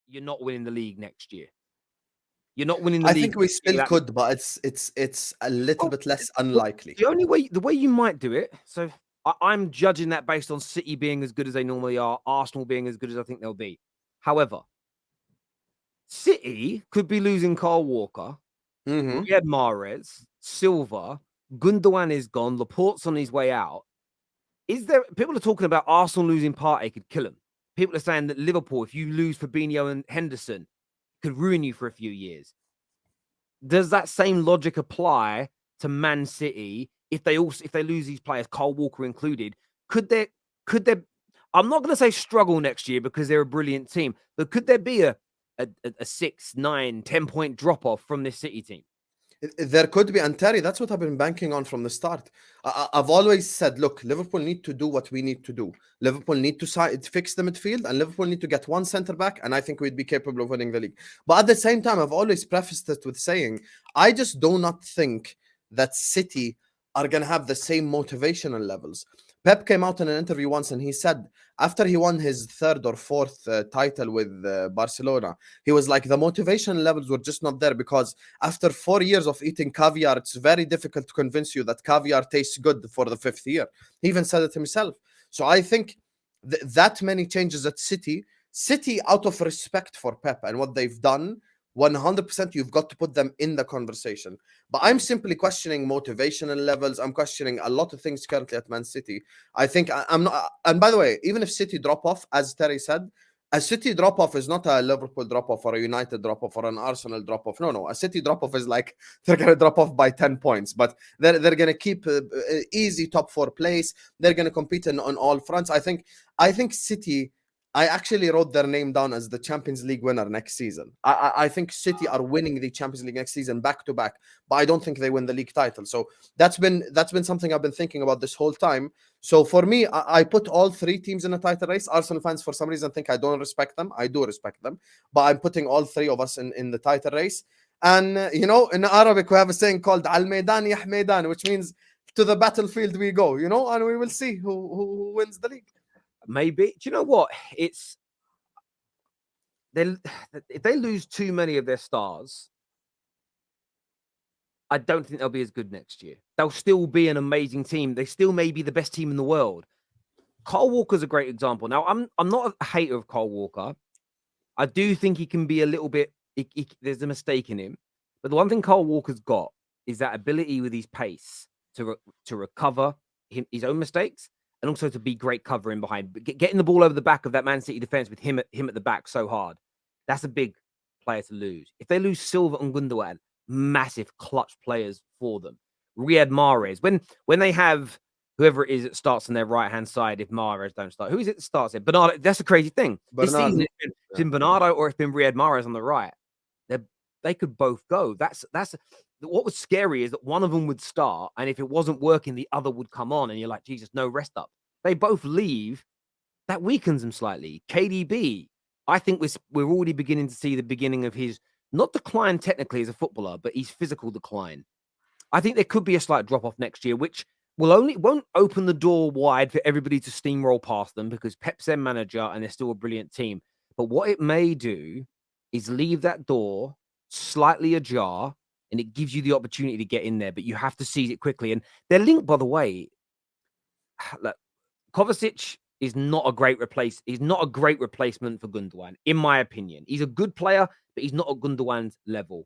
you're not winning the league next year. You're not winning the I league. think we still could, but it's a little bit less unlikely. The way you might do it. So I'm judging that based on City being as good as they normally are, Arsenal being as good as I think they'll be. However, City could be losing Kyle Walker, Riyad Mahrez, Silva, Gundogan is gone, Laporte's on his way out. People are talking about Arsenal losing Partey could kill them. People are saying that Liverpool, if you lose Fabinho and Henderson, could ruin you for a few years. Does that same logic apply to Man City if they lose these players, Kyle Walker included? Could there? I'm not going to say struggle next year because they're a brilliant team, but could there be a 6, 9, 10-point drop off from this City team? There could be, and Terry, that's what I've been banking on from the start. I've always said, look, Liverpool need to do what we need to do. Liverpool need to fix the midfield, and Liverpool need to get one centre back, and I think we'd be capable of winning the league. But at the same time, I've always prefaced it with saying, I just do not think that City are going to have the same motivational levels. Pep came out in an interview once and he said, after he won his third or fourth title with Barcelona, he was like, the motivation levels were just not there because after 4 years of eating caviar, it's very difficult to convince you that caviar tastes good for the 5th year. He even said it himself. So I think that many changes at City, out of respect for Pep and what they've done, 100% you've got to put them in the conversation. But I'm simply questioning motivational levels. I'm questioning a lot of things currently at Man City. I think I'm not. And by the way, even if City drop off, as Terry said, a City drop off is not a Liverpool drop off or a United drop off or an Arsenal drop off. No. A City drop off is like they're going to drop off by 10 points, but they're going to keep easy top 4 place. They're going to compete on all fronts. I think City, I actually wrote their name down as the Champions League winner next season. I think City are winning the Champions League next season back to back, but I don't think they win the league title. So that's been something I've been thinking about this whole time. So for me, I put all 3 teams in a title race. Arsenal fans, for some reason, think I don't respect them. I do respect them, but I'm putting all 3 of us in the title race. And in Arabic, we have a saying called Al Maidan Yah Maidan, which means to the battlefield we go. And we will see who wins the league. Maybe. Do you know what? If they lose too many of their stars, I don't think they'll be as good next year. They'll still be an amazing team. They still may be the best team in the world. Kyle Walker's a great example. Now, I'm not a hater of Kyle Walker. I do think he can be a little bit. There's a mistake in him, but the one thing Kyle Walker's got is that ability with his pace to recover his own mistakes. And also to be great covering behind, getting the ball over the back of that Man City defense with him at the back so hard. That's a big player to lose. If they lose Silva and Gundogan, massive clutch players for them. Riyad Mahrez, when they have whoever it is that starts on their right hand side, if Mahrez don't start, who is it that starts it? Bernardo. That's a crazy thing. This season it's been Bernardo or it's been Riyad Mahrez on the right. They could both go. That's what was scary is that one of them would start, and if it wasn't working, the other would come on, and you're like, Jesus, no rest up. They both leave. That weakens them slightly. KDB, I think we're already beginning to see the beginning of his, not decline technically as a footballer, but his physical decline. I think there could be a slight drop-off next year, which won't open the door wide for everybody to steamroll past them because Pep's their manager and they're still a brilliant team. But what it may do is leave that door slightly ajar, and it gives you the opportunity to get in there, but you have to seize it quickly. And they're linked, by the way. Look, Kovacic is not a great replacement for Gundogan, in my opinion. He's a good player, but he's not at Gundogan's level.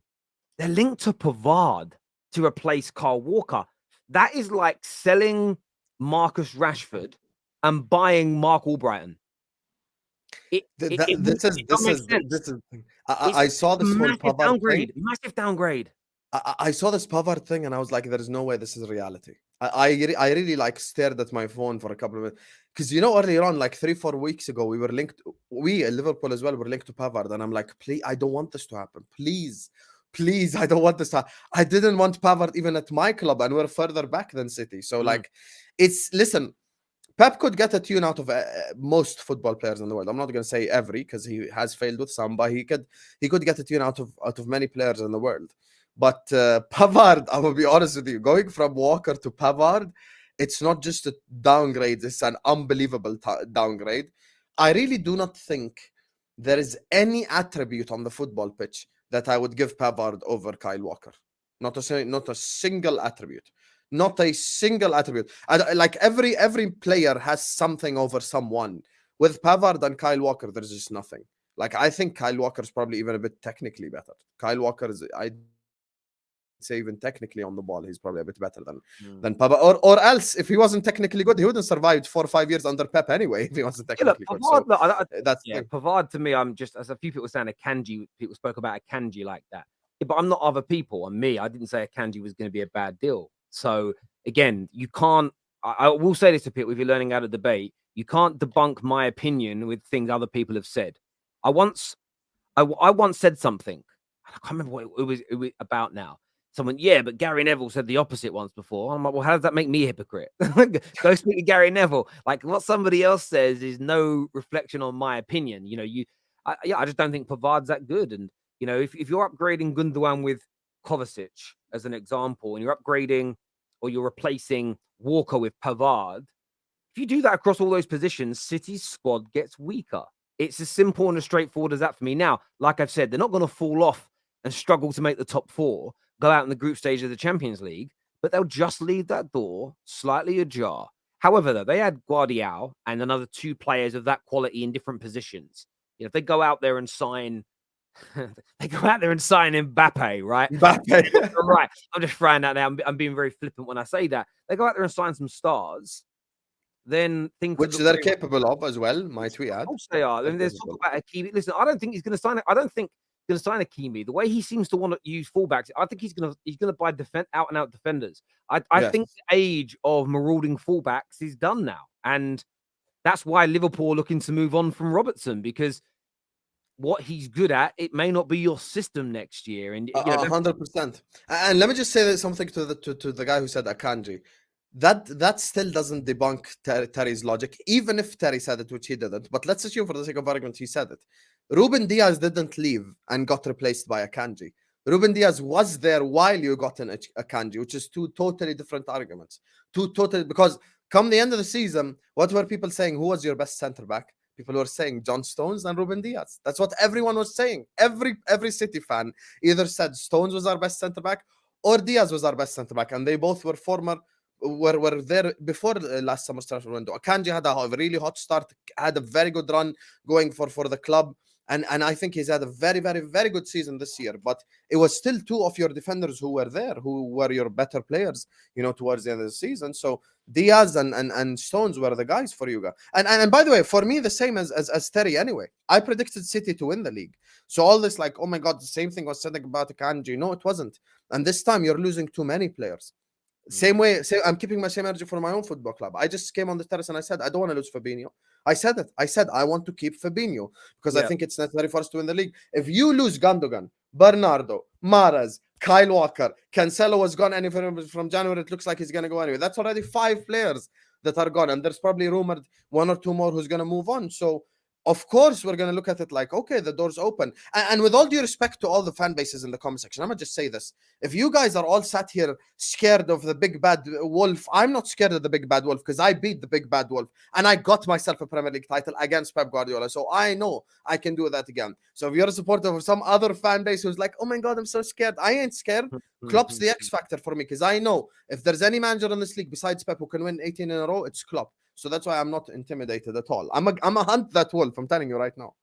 They're linked to Pavard to replace Kyle Walker. That is like selling Marcus Rashford and buying Mark Albrighton. I saw this whole Pavard thing. Massive downgrade. I saw this Pavard thing and I was like, there is no way this is reality. I really like stared at my phone for a couple of minutes because earlier on, like 3-4 weeks ago, we at Liverpool as well were linked to Pavard, and I'm like, please, I don't want this to happen. Please, I don't want this to happen. I didn't want Pavard even at my club, and we're further back than City. So listen, Pep could get a tune out of most football players in the world. I'm not going to say every because he has failed with some, but he could get a tune out of many players in the world. But Pavard, I'm going to be honest with you, going from Walker to Pavard, it's not just a downgrade. It's an unbelievable downgrade. I really do not think there is any attribute on the football pitch that I would give Pavard over Kyle Walker. Not a single attribute. Not a single attribute. Like every player has something over someone. With Pavard and Kyle Walker, there's just nothing. Like I think Kyle Walker is probably even a bit technically better. Kyle Walker is, I'd say, even technically on the ball, he's probably a bit better than Pavard. Or else, if he wasn't technically good, he wouldn't survive 4 or 5 years under Pep anyway. If he wasn't technically good, Pavard, so that's Pavard to me. I'm just, as a few people were saying, a Kanji. People spoke about a Kanji like that. Yeah, but I'm not other people. I'm me. I didn't say a Kanji was going to be a bad deal. So again, you can't. I will say this to people: if you're learning how to debate, you can't debunk my opinion with things other people have said. I once said something. I can't remember what it was about now. Someone, yeah, but Gary Neville said the opposite once before. I'm like, well, how does that make me a hypocrite? Go speak to Gary Neville. Like what somebody else says is no reflection on my opinion. You know, I just don't think Pavard's that good. And you know, if you're upgrading Gundogan with Kovacic as an example, and you're upgrading or you're replacing Walker with Pavard, if you do that across all those positions, City's squad gets weaker. It's as simple and as straightforward as that for me. Now, like I've said, they're not going to fall off and struggle to make the top 4, go out in the group stage of the Champions League, but they'll just leave that door slightly ajar. However, though, they had Guardiola and another 2 players of that quality in different positions. You know, if they go out there and sign, Mbappe, right? Mbappe. Right. I'm just throwing that out. I'm being very flippant when I say that. They go out there and sign some stars. Then things which they're capable of as well, might we add? Of course they are. Then there's talk about Hakimi. Listen, I don't think he's going to sign it. I don't think he's going to sign Hakimi. The way he seems to want to use fullbacks, I think he's going to buy out and out defenders. I think the age of marauding fullbacks is done now, and that's why Liverpool are looking to move on from Robertson, because what he's good at, it may not be your system next year. And 100%. And let me just say something to the guy who said Akanji. That still doesn't debunk Terry's logic, even if Terry said it, which he didn't. But let's assume, for the sake of argument, he said it. Ruben Diaz didn't leave and got replaced by Akanji. Ruben Diaz was there while you got in Akanji, which is 2 totally different arguments. Because come the end of the season, what were people saying? Who was your best centre back? People were saying John Stones and Ruben Diaz. That's what everyone was saying. Every City fan either said Stones was our best centre back or Diaz was our best centre back, and they both were were there before last summer's transfer window. Akanji had a really hot start, had a very good run going for the club, and I think he's had a very, very, very good season this year. But it was still 2 of your defenders who were there, who were your better players, you know, towards the end of the season. So Diaz and Stones were the guys for you guys. And by the way, for me, the same as Terry anyway. I predicted City to win the league. So all this like, oh my God, the same thing was said about Akanji. No, it wasn't. And this time you're losing too many players. Same way, I'm keeping my same energy for my own football club. I just came on the terrace and I said, I don't want to lose Fabinho. I said it. I said, I want to keep Fabinho because I think it's necessary for us to win the league. If you lose Gundogan, Bernardo, Mahrez, Kyle Walker, Cancelo was gone anywhere from January, it looks like he's going to go anyway. That's already 5 players that are gone. And there's probably rumored 1 or 2 more who's going to move on. So, of course, we're going to look at it like, okay, the door's open. And with all due respect to all the fan bases in the comment section, I'm going to just say this. If you guys are all sat here scared of the big bad wolf, I'm not scared of the big bad wolf because I beat the big bad wolf and I got myself a Premier League title against Pep Guardiola. So I know I can do that again. So if you're a supporter of some other fan base who's like, oh my God, I'm so scared. I ain't scared. Klopp's the X factor for me because I know if there's any manager in this league besides Pep who can win 18 in a row, it's Klopp. So that's why I'm not intimidated at all. I'm a hunt that wolf. I'm telling you right now.